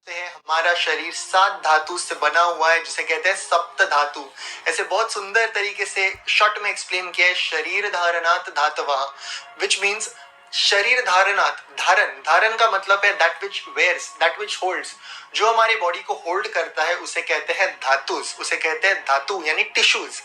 है हमारा शरीर 7 धातु से बना हुआ है जिसे कहते हैं सप्त धातु। ऐसे बहुत सुंदर तरीके से शॉर्ट में एक्सप्लेन किया है, शरीर धारणात धातवः, विच मीन्स शरीर धारणात, धारण, धारण का मतलब है that which wears, that which holds, जो हमारी बॉडी को होल्ड करता है उसे कहते हैं धातुस, उसे कहते हैं धातु यानी टिश्यूज।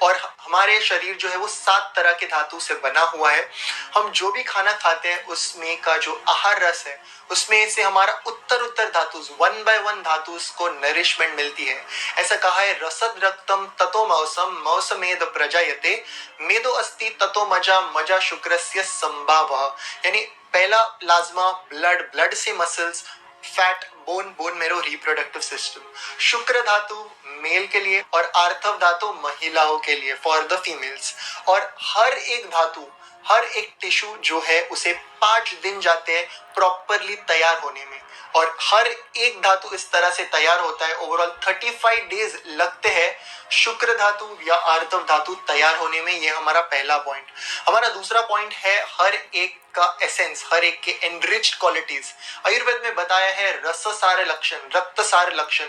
और हमारे शरीर जो है वो 7 तरह के धातु से बना हुआ है। हम जो भी खाना खाते हैं उसमें का जो आहार रस है उसमें से हमारा उत्तर उत्तर धातु 1 by 1 धातु को नरिशमेंट मिलती है। ऐसा कहा है, रसद रक्तम ततो मौसम मौसमेद प्रजायते, मेदो अस्ति ततो मजा मजा शुक्रस्य संभावः। यानी पहला प्लाज्मा, ब्लड, ब्लड से muscles, fat, bone, bone marrow reproductive system, शुक्र धातु मेल के लिए और आर्थव धातु महिलाओं के लिए फॉर द फीमेल्स। और हर एक धातु, हर एक टिश्यू जो है उसे 5 दिन जाते हैं प्रॉपरली तैयार होने में, और हर एक धातु इस तरह से तैयार होता है, ओवरऑल 35 डेज लगते हैं शुक्र धातु या आर्तव धातु तैयार होने में। ये हमारा पहला पॉइंट। हमारा दूसरा पॉइंट है हर एक का एसेंस, हर एक के एनरिच्ड क्वालिटीज। आयुर्वेद में बताया है रस सार लक्षण, रक्त सार लक्षण।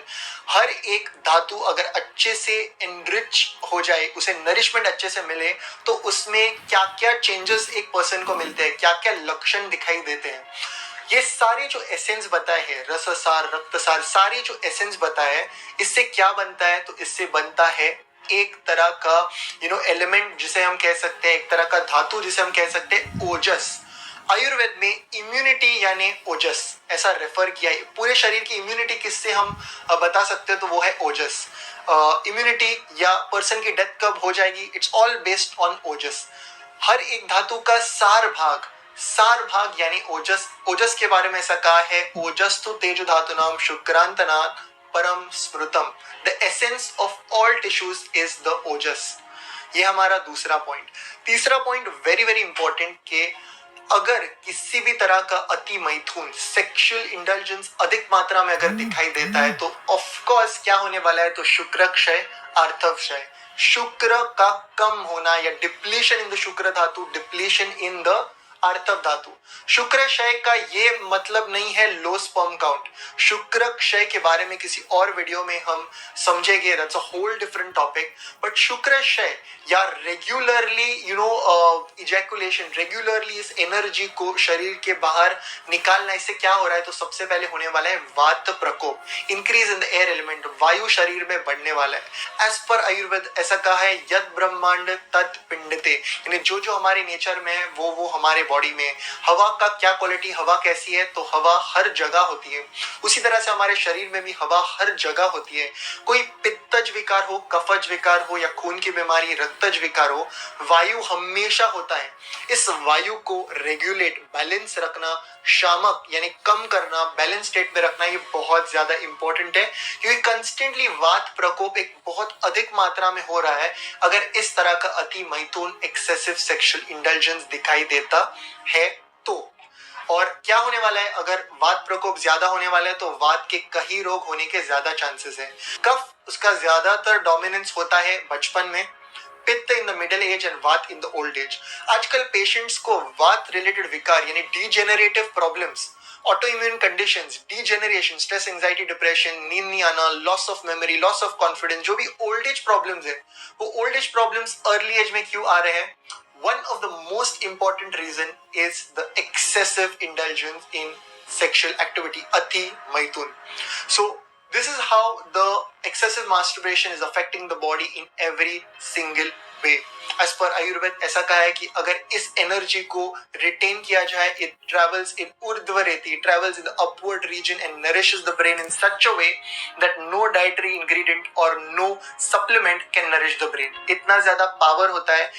हर एक धातु अगर अच्छे से एनरिच हो जाए, उसे नरिशमेंट अच्छे से मिले, तो उसमें क्या क्या चेंजेस एक पर्सन को मिलते हैं, क्या क्या लक्षण दिखाई देते हैं। ये सारे जो एसेंस बताए हैं, रस सार, रक्त सार, सारे जो एसेंस बताए हैं, इससे क्या बनता है? तो इससे बनता है एक तरह का एलिमेंट जिसे हम कह सकते हैं, एक तरह का धातु जिसे हम कह सकते हैं ओजस। आयुर्वेद में इम्यूनिटी यानी ओजस ऐसा रेफर किया है। पूरे शरीर की इम्यूनिटी किससे हम बता सकते हैं? तो वो है ओजस। इम्यूनिटी या पर्सन की डेथ कब हो जाएगी, इट्स ऑल बेस्ड ऑन ओजस। हर एक धातु का सार भाग, सार भाग यानी ओजस। ओजस के बारे में ऐसा कहा है, ओजस्तु तेजो धातु नाम शुक्रांतनात् परम स्मृतम, the essence of all tissues is the ojas. ये हमारा दूसरा पॉइंट। तीसरा पॉइंट वेरी वेरी इंपॉर्टेंट, के अगर किसी भी तरह का अति मैथुन, सेक्सुअल इंडल्जेंस अधिक मात्रा में अगर दिखाई देता है तो ऑफ कोर्स क्या होने वाला है? तो शुक्र क्षय, आर्थव क्षय, शुक्र का कम होना या डिप्लीशन इन द शुक्र धातु, डिप्लीशन इन द आर्तव धातु। शुक्र क्षय का ये मतलब नहीं है लो स्पर्म काउंट। शुक्र क्षय के बारे में किसी और वीडियो में हम समझेंगे, that's a whole different topic. But शुक्र क्षय या रेगुलरली इजैकुलेशन, रेगुलरली इस एनर्जी को शरीर के बाहर निकालना, इससे क्या हो रहा है? तो सबसे पहले होने वाला है वात प्रकोप, increase in the air element, वायु शरीर में बढ़ने वाला है। एज पर आयुर्वेद ऐसा कहा है, यद ब्रह्मांड तत् पिंडते, यानी जो जो हमारे नेचर में है वो हमारे बॉडी में। हवा का क्या क्वालिटी, हवा कैसी है? तो हवा हर जगह होती है। उसी तरह से हमारे शरीर में भी हवा हर जगह होती है। कोई पित्तज विकार हो, कफज विकार हो या खून की बीमारी, रक्तज विकार हो, वायु हमेशा होता है। इस वायु को रेगुलेट, बैलेंस रखना, शामक यानी कम करना, बैलेंस स्टेट में रखना, ये बहुत ज्यादा इंपॉर्टेंट है, क्योंकि कंस्टेंटली वात प्रकोप एक बहुत अधिक मात्रा में हो रहा है अगर इस तरह का अति मैथुन, एक्सेसिव सेक्सुअल इंडल्जेंस दिखाई देता है तो। और क्या होने वाला है? अगर वात प्रकोप ज्यादा होने वाला है तो वात के कई रोग होने के ज्यादा चांसेस है। कफ, उसका ज्यादातर डोमिनेंस होता है बचपन में, pitta in the middle age and vata in the old age. आजकल पेशेंट्स को वात रिलेटेड विकार यानी degenerative problems, auto immune conditions, degeneration, stress, anxiety, depression, नींद नहीं आना, loss of memory, loss of confidence, जो भी ओल्ड एज प्रॉब्लम्स है, वो old age problems early age में क्यों आ रहे हैं? One of the most important reason is the excessive indulgence in sexual activity, ati maithun. So this is how the excessive masturbation is affecting the body in every single way. As per Ayurved ऐसा कहा है कि अगर इस energy को retain किया जाए, it travels in urdhvareti, it travels in the upward region and nourishes the brain in such a way that no dietary ingredient or no supplement can nourish the brain. इतना ज्यादा power होता है।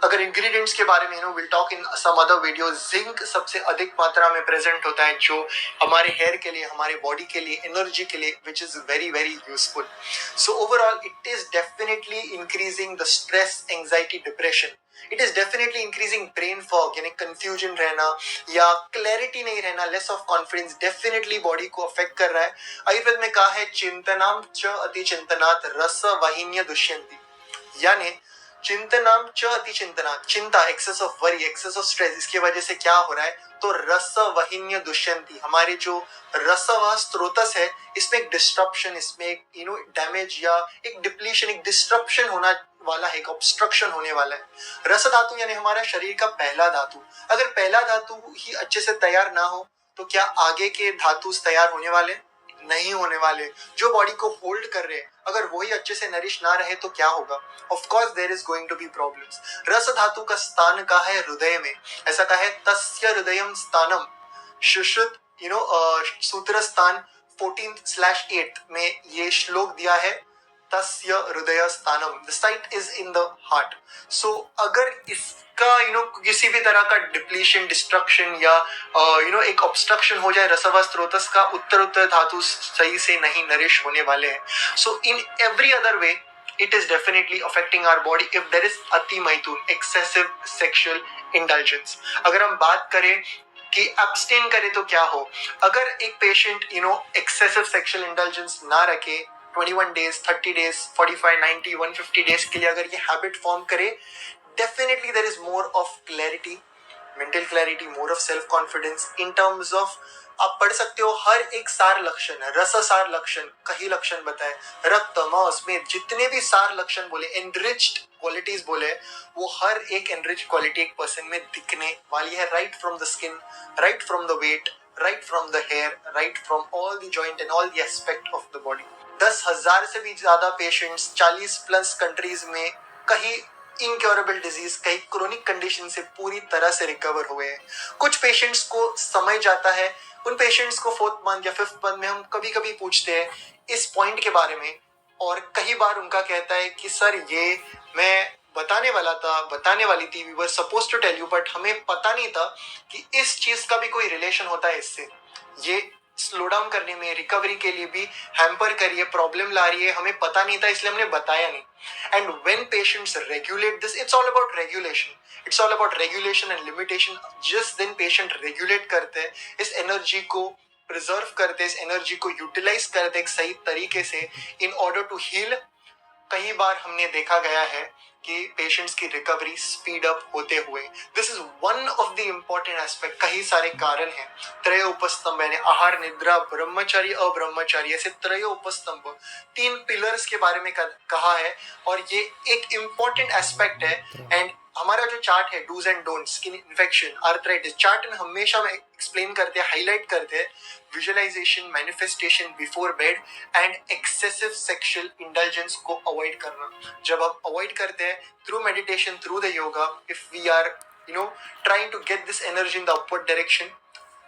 अगर ingredients के बारे में will talk in some other video, zinc सबसे अधिक मात्रा में प्रेजेंट होता है जो हमारे हेयर के लिए, हमारे बॉडी के लिए, एनर्जी के लिए, which is very very useful. So overall it is definitely increasing the stress, anxiety, depression. It is definitely increasing brain fog यानी कंफ्यूजन रहना या क्लैरिटी नहीं रहना, less of confidence, definitely body को अफेक्ट कर रहा है। आयुर्वेद में कहा है चिंतनाम च अति चिंतनात् रस वाहिन्य दुष्यंती, यानी चिंतनाम च अति चिंतना, चिंता, excess of worry, excess of stress, इसकी वजह से क्या हो रहा है, तो रस वहिन्य दुष्यंती, हमारे जो रसवह स्रोतस है इसमें एक डिस्ट्रप्शन, इसमें एक डैमेज या एक डिप्लीशन, एक डिस्ट्रप्शन होना वाला है, एक ऑब्स्ट्रक्शन होने वाला है। रस धातु यानी हमारा शरीर का पहला धातु, अगर पहला धातु ही अच्छे से तैयार ना हो तो क्या आगे के धातु तैयार होने वाले, नहीं होने वाले। जो बॉडी को होल्ड कर रहे हैं अगर वही अच्छे से नरिश ना रहे तो क्या होगा, of course there is going to be problems. रस धातु का स्थान कहा है हृदय में, ऐसा कहा है तस्य हृदयम स्थानम, सुश्रुत सूत्र स्थान 14/8 में ये श्लोक दिया है, तस्य हृदय स्थानम, the site is in the heart. So अगर इसका किसी भी तरह का डिप्लीशन, डिस्ट्रक्शन या एक ऑब्स्ट्रक्शन हो जाए रसवा स्रोतस का, उत्तर धातु सही से नहीं नरिश होने वाले हैं। So in every other way it is definitely affecting our body if there is अति मैथुन, excessive sexual indulgence। अगर हम बात करें कि abstain करे तो क्या हो, अगर एक पेशेंट excessive sexual indulgence ना रखे 21 days, 30 days, 45, 90, 150 days के लिए अगर ये हैबिट फॉर्म करे, definitely there is more of clarity, mental clarity, more of self confidence in terms of, आप पढ़ सकते हो हर एक सार लक्षण, रस सार लक्षण, कई लक्षण बताए, रक्त मांस में जितने भी सार लक्षण बोले, एनरिच्ड क्वालिटीज बोले, वो हर एक एनरिच क्वालिटी एक पर्सन में दिखने वाली है, right from the skin, right from the weight, right from the hair, right from all the joint and all the aspect of the body. 10,000 से भी ज्यादा पेशेंट्स 40+ कंट्रीज में कहीं इनक्योरेबल डिजीज, कई क्रोनिक कंडीशन से पूरी तरह से रिकवर हुए हैं। कुछ पेशेंट्स को समय जाता है, उन पेशेंट्स को 4th मंथ या 5th मंथ में हम कभी कभी पूछते हैं इस पॉइंट के बारे में, और कई बार उनका कहता है कि सर ये मैं बताने वाली थी, we were suppose to tell you, but हमें पता नहीं था कि इस चीज का भी कोई रिलेशन होता है इससे, ये स्लो डाउन करने में, रिकवरी के लिए भी हैम्पर कर रही है, प्रॉब्लम ला रही है, हमें पता नहीं था इसलिए हमने बताया नहीं। And when patients regulate this, it's all about regulation, it's all about regulation and limitation. जिस दिन पेशेंट रेगुलेट करते हैं, इस एनर्जी को प्रिजर्व करते, इस एनर्जी को यूटिलाइज करते एक सही तरीके से इन ऑर्डर टू हील, कई बार हमने देखा गया है कि पेशेंट्स की रिकवरी स्पीड अप होते हुए। This is one of the important aspect. कई सारे कारण हैं, त्रय उपस्तंभ यानी आहार, निद्रा, ब्रह्मचारी, अब्रह्मचारी, ऐसे त्रय उपस्तंभ 3 पिलर्स के बारे में कहा है, और ये एक इंपॉर्टेंट एस्पेक्ट है। एंड हमारा जो चार्ट है dos and don't, skin infection, arthritis, chart में हमेशा एक्सप्लेन करते हैं, हाईलाइट करते हैं visualization, manifestation before bed and excessive sexual indulgence को अवॉइड करना। जब आप अवॉइड करते हैं through meditation, through the yoga, if we are trying to get this energy in the upward direction,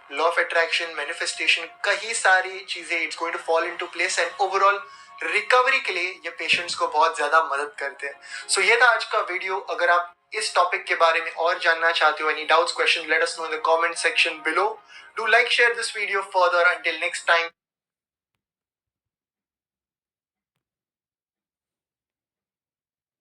law of attraction, manifestation, कई सारी चीजें it's going to fall into place and overall recovery के लिए ये patients को बहुत ज्यादा मदद करते हैं। सो ये था आज का वीडियो। अगर आप इस टॉपिक के बारे में और जानना चाहते हो, any doubts, question, let us know in the comment section below. Do like, share this video further. Until next time.